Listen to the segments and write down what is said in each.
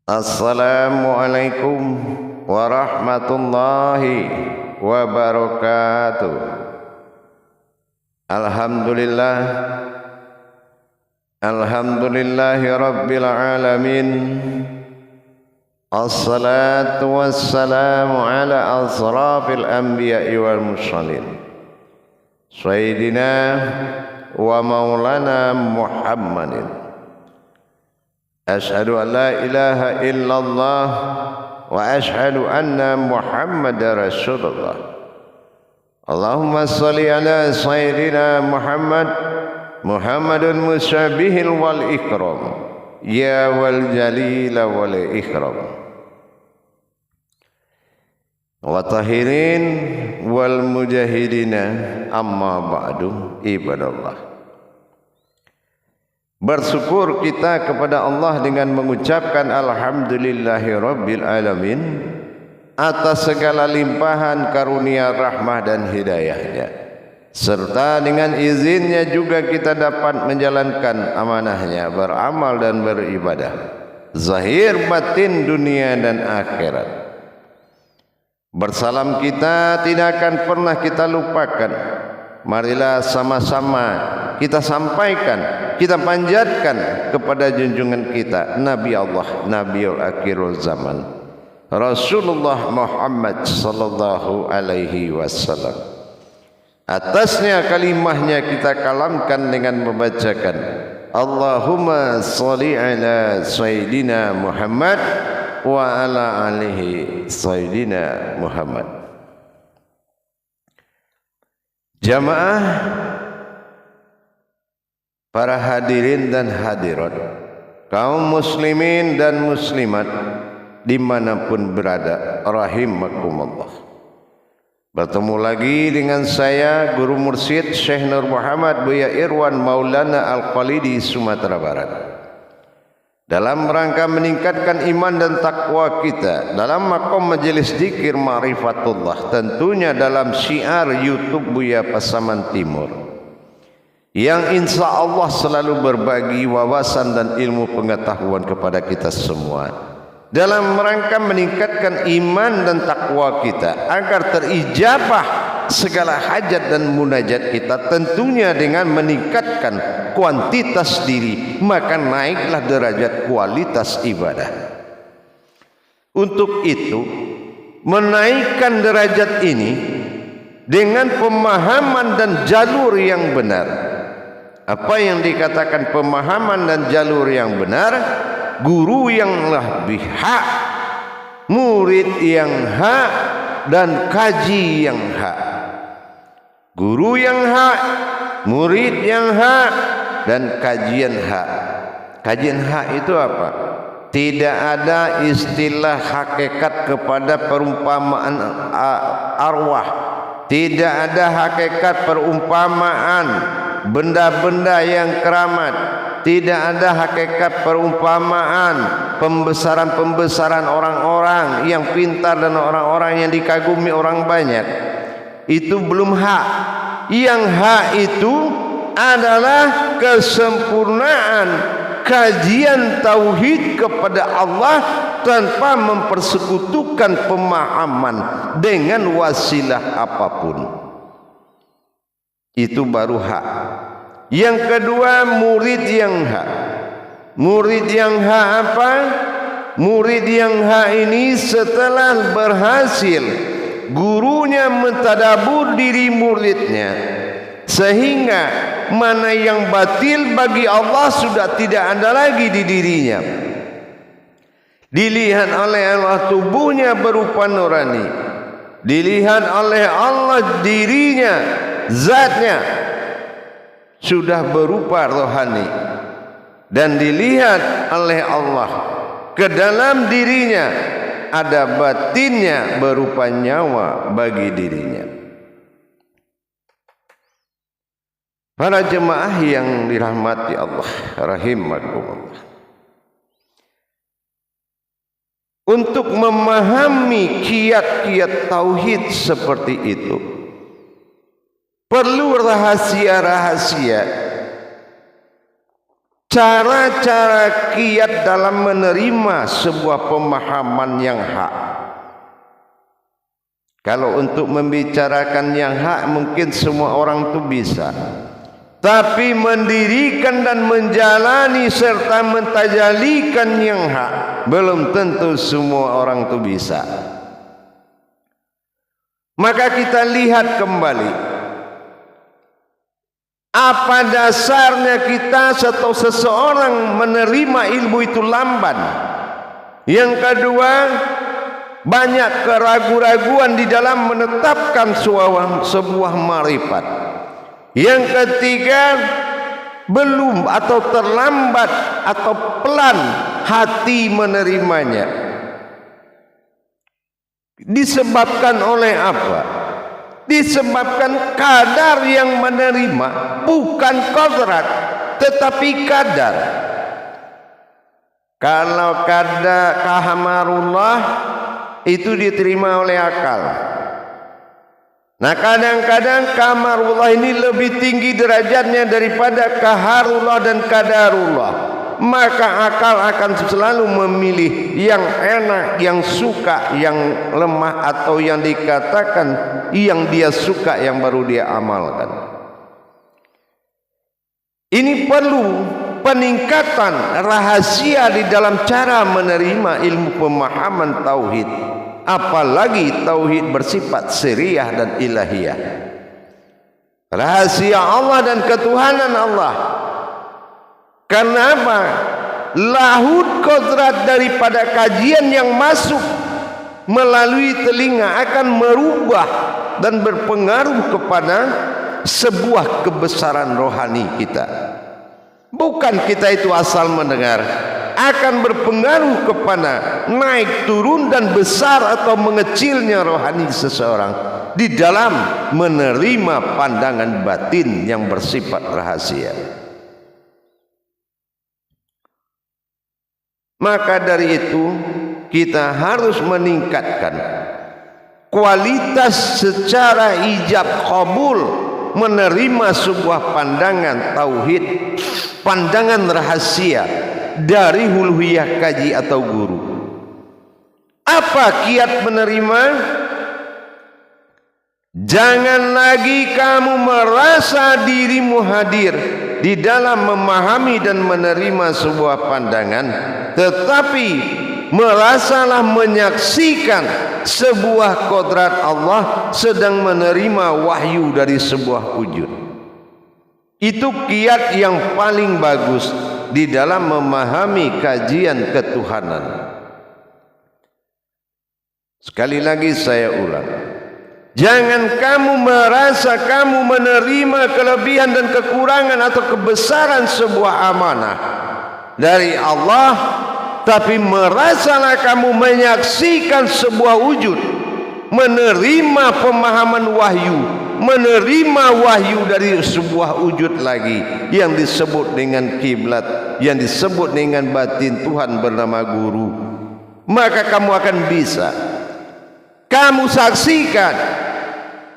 Assalamualaikum warahmatullahi wabarakatuh. Alhamdulillah, alhamdulillahi rabbil alamin. Assalatu wassalamu ala asrafil anbiya'i wal mursalin, sayyidina wa maulana Muhammadin. Asyhadu an la ilaha illallah wa asyhadu anna Muhammadar Rasulullah. Allahumma salli ala sayyidina Muhammadun musyabihil wal ikram, ya wal jalila wal ikram. Wa tahirin wal mujahidina, amma ba'du, ibadallah. Bersyukur kita kepada Allah dengan mengucapkan alhamdulillahi rabbil alamin atas segala limpahan karunia rahmah dan hidayahnya, serta dengan izinnya juga kita dapat menjalankan amanahnya, beramal dan beribadah zahir batin dunia dan akhirat. Bersalam kita tidak akan pernah kita lupakan. Marilah sama-sama kita sampaikan, kita panjatkan kepada junjungan kita Nabi Allah, Nabiul Akhirul Zaman, Rasulullah Muhammad sallallahu alaihi wasallam. Atasnya kalimahnya kita kalamkan dengan membacakan Allahumma sholli ala sayyidina Muhammad wa ala alihi sayyidina Muhammad. Jamaah, para hadirin dan hadirat, kaum muslimin dan muslimat dimanapun berada, rahimakumullah. Bertemu lagi dengan saya, Guru Mursyid Syekh Nur Muhammad Buya Irwan Maulana Al-Khalidi, Sumatera Barat, dalam rangka meningkatkan iman dan takwa kita dalam makom majelis zikir ma'rifatullah, tentunya dalam syiar YouTube Buya Pasaman Timur, yang insya Allah selalu berbagi wawasan dan ilmu pengetahuan kepada kita semua dalam rangka meningkatkan iman dan takwa kita agar terijabah segala hajat dan munajat kita, tentunya dengan meningkatkan kuantitas diri, maka naiklah derajat kualitas ibadah. Untuk itu, menaikkan derajat ini dengan pemahaman dan jalur yang benar. Apa yang dikatakan pemahaman dan jalur yang benar? Guru yang lebih hak, murid yang hak, dan kaji yang hak. Guru yang hak, murid yang hak, dan kajian hak. Kajian hak itu apa? Tidak ada istilah hakikat kepada perumpamaan arwah. Tidak ada hakikat perumpamaan benda-benda yang keramat. Tidak ada hakikat perumpamaan pembesaran-pembesaran orang-orang yang pintar dan orang-orang yang dikagumi orang banyak. Itu belum hak. Yang hak itu adalah kesempurnaan kajian tauhid kepada Allah tanpa mempersekutukan pemahaman dengan wasilah apapun. Itu baru hak. Yang kedua, murid yang hak. Murid yang hak apa? Murid yang hak ini setelah berhasil gurunya mentadabur diri muridnya, sehingga mana yang batil bagi Allah sudah tidak ada lagi di dirinya. Dilihat oleh Allah tubuhnya berupa nurani, dilihat oleh Allah dirinya, zatnya sudah berupa rohani, dan dilihat oleh Allah ke dalam dirinya ada batinnya berupa nyawa bagi dirinya. Para jemaah yang dirahmati Allah, rahimakumullah. Untuk memahami kiat-kiat tauhid seperti itu, perlu rahasia-rahasia cara-cara kiat dalam menerima sebuah pemahaman yang hak. Kalau untuk membicarakan yang hak mungkin semua orang itu bisa, tapi mendirikan dan menjalani serta mentajalikan yang hak belum tentu semua orang itu bisa. Maka kita lihat kembali, apa dasarnya kita atau seseorang menerima ilmu itu lamban. Yang kedua, banyak keraguan-raguan di dalam menetapkan sebuah ma'rifat. Yang ketiga, belum atau terlambat atau pelan hati menerimanya. Disebabkan oleh apa? Disebabkan kadar yang menerima, bukan kodrat, tetapi kadar. Kalau kadar kahamarullah itu diterima oleh akal. Nah, kadang-kadang kamarullah ini lebih tinggi derajatnya daripada kaharullah dan kadarullah. Maka akal akan selalu memilih yang enak, yang suka, yang lemah, atau yang dikatakan yang dia suka, yang baru dia amalkan. Ini perlu peningkatan rahasia di dalam cara menerima ilmu pemahaman tauhid, apalagi tauhid bersifat siriyah dan ilahiyah. Rahasia Allah dan ketuhanan Allah. Karena apa? Lahud kodrat daripada kajian yang masuk melalui telinga akan merubah dan berpengaruh kepada sebuah kebesaran rohani kita. Bukan kita itu asal mendengar, akan berpengaruh kepada naik turun dan besar atau mengecilnya rohani seseorang di dalam menerima pandangan batin yang bersifat rahasia. Maka dari itu kita harus meningkatkan kualitas secara ijab qabul menerima sebuah pandangan tauhid, pandangan rahasia dari huluhiyah kaji atau guru. Apa kiat menerima? Jangan lagi kamu merasa dirimu hadir di dalam memahami dan menerima sebuah pandangan, tetapi merasalah menyaksikan sebuah kodrat Allah sedang menerima wahyu dari sebuah wujud. Itu kiat yang paling bagus di dalam memahami kajian ketuhanan. Sekali lagi saya ulang, jangan kamu merasa kamu menerima kelebihan dan kekurangan atau kebesaran sebuah amanah dari Allah, tapi merasalah kamu menyaksikan sebuah wujud, menerima pemahaman wahyu, menerima wahyu dari sebuah wujud lagi yang disebut dengan kiblat, yang disebut dengan batin Tuhan bernama guru. Maka kamu akan bisa kamu saksikan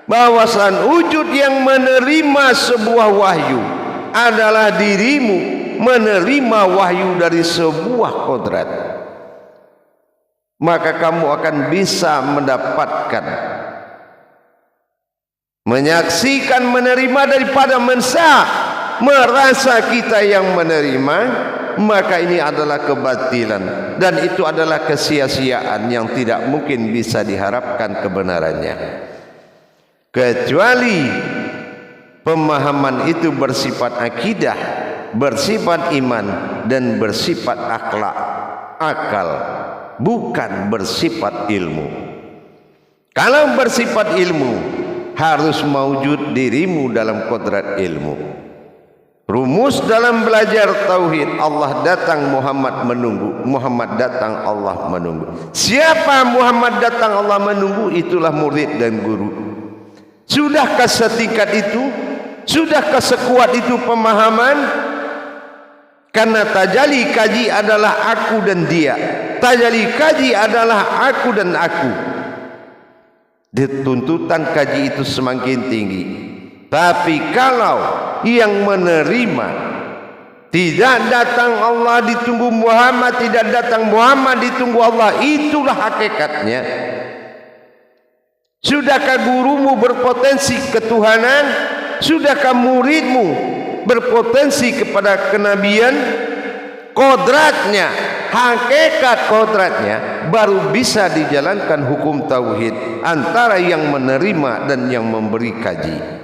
bahwasan wujud yang menerima sebuah wahyu adalah dirimu menerima wahyu dari sebuah kodrat. Maka kamu akan bisa mendapatkan, menyaksikan, menerima daripada merasa kita yang menerima. Maka ini adalah kebatilan dan itu adalah kesia-siaan yang tidak mungkin bisa diharapkan kebenarannya, kecuali pemahaman itu bersifat akidah, bersifat iman, dan bersifat akal, bukan bersifat ilmu. Kalau bersifat ilmu, harus mewujud dirimu dalam kodrat ilmu. Rumus dalam belajar tauhid, Allah datang Muhammad menunggu, Muhammad datang Allah menunggu. Siapa Muhammad datang Allah menunggu, itulah murid dan guru. Sudahkah setingkat itu? Sudahkah sekuat itu pemahaman? Karena tajali kaji adalah aku dan dia, tajali kaji adalah aku dan aku. Tuntutan kaji itu semakin tinggi. Tapi kalau yang menerima Tidak datang Allah ditunggu Muhammad, tidak datang Muhammad ditunggu Allah. Itulah hakikatnya. Sudahkah gurumu berpotensi ketuhanan? Sudahkah muridmu berpotensi kepada kenabian? Kodratnya, hakikat kodratnya baru bisa dijalankan hukum tauhid antara yang menerima dan yang memberi kaji.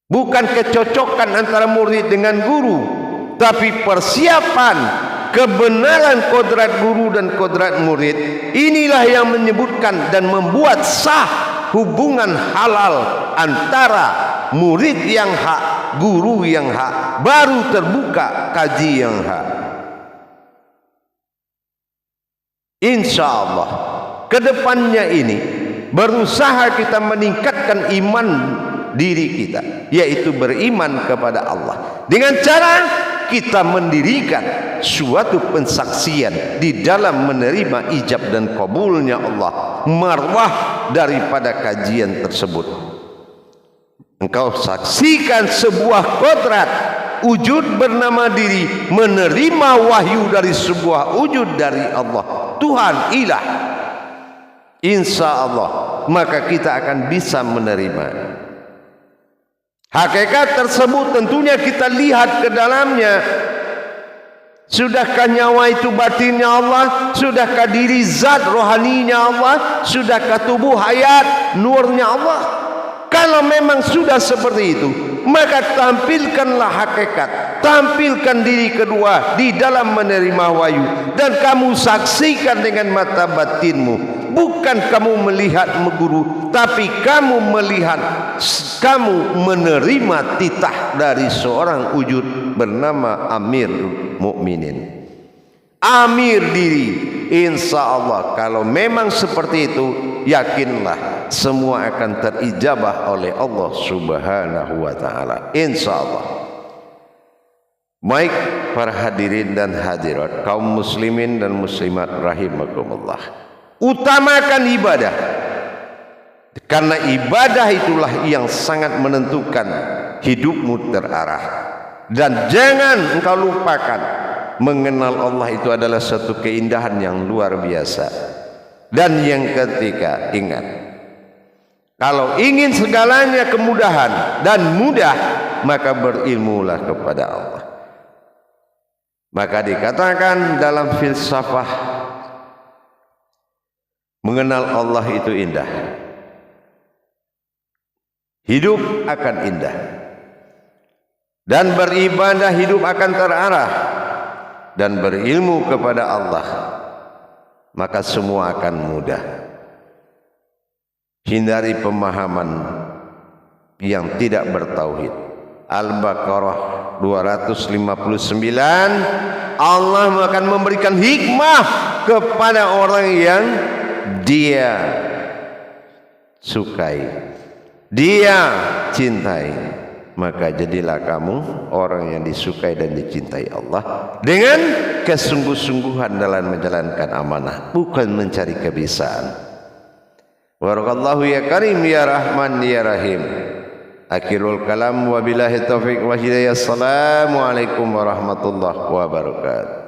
Bukan kecocokan antara murid dengan guru, tapi persiapan kebenaran kodrat guru dan kodrat murid. Inilah yang menyebutkan dan membuat sah hubungan halal antara murid yang hak, guru yang hak. Baru terbuka kaji yang hak. Insya Allah kedepannya ini berusaha kita meningkatkan iman diri kita, yaitu beriman kepada Allah dengan cara kita mendirikan suatu pensaksian di dalam menerima ijab dan kabulnya Allah, marwah daripada kajian tersebut. Engkau saksikan sebuah kodrat wujud bernama diri menerima wahyu dari sebuah wujud dari Allah, Tuhan ilah. Insya Allah maka kita akan bisa menerima hakikat tersebut. Tentunya kita lihat ke dalamnya. Sudahkah nyawa itu batinnya Allah? Sudahkah diri zat rohaninya Allah? Sudahkah tubuh hayat nurnya Allah? Kalau memang sudah seperti itu, maka tampilkanlah hakikat, tampilkan diri kedua di dalam menerima wahyu, dan kamu saksikan dengan mata batinmu. Bukan kamu melihat guru, tapi kamu melihat, kamu menerima titah dari seorang wujud bernama Amir Mukminin. Amir diri. Insya Allah kalau memang seperti itu, yakinlah semua akan terijabah oleh Allah Subhanahu wa ta'ala. Insya Allah. Baik para hadirin dan hadirat, kaum muslimin dan muslimat rahimakumullah, utamakan ibadah, karena ibadah itulah yang sangat menentukan hidupmu terarah. Dan jangan engkau lupakan, mengenal Allah itu adalah satu keindahan yang luar biasa. Dan yang ketiga, ingat, kalau ingin segalanya kemudahan dan mudah, maka berilmulah kepada Allah. Maka dikatakan dalam filsafah, mengenal Allah itu indah. Hidup akan indah. Dan beribadah hidup akan terarah. Dan berilmu kepada Allah, maka semua akan mudah. Hindari pemahaman yang tidak bertauhid. Al-Baqarah 259, Allah akan memberikan hikmah kepada orang yang dia sukai, dia cintai. Maka jadilah kamu orang yang disukai dan dicintai Allah dengan kesungguh-sungguhan dalam menjalankan amanah, bukan mencari kebisaan. Barakallahu ya karim ya rahman ya rahim. Akhirul kalam wa billahi taufiq wa hidayah. Assalamualaikum warahmatullahi wabarakatuh.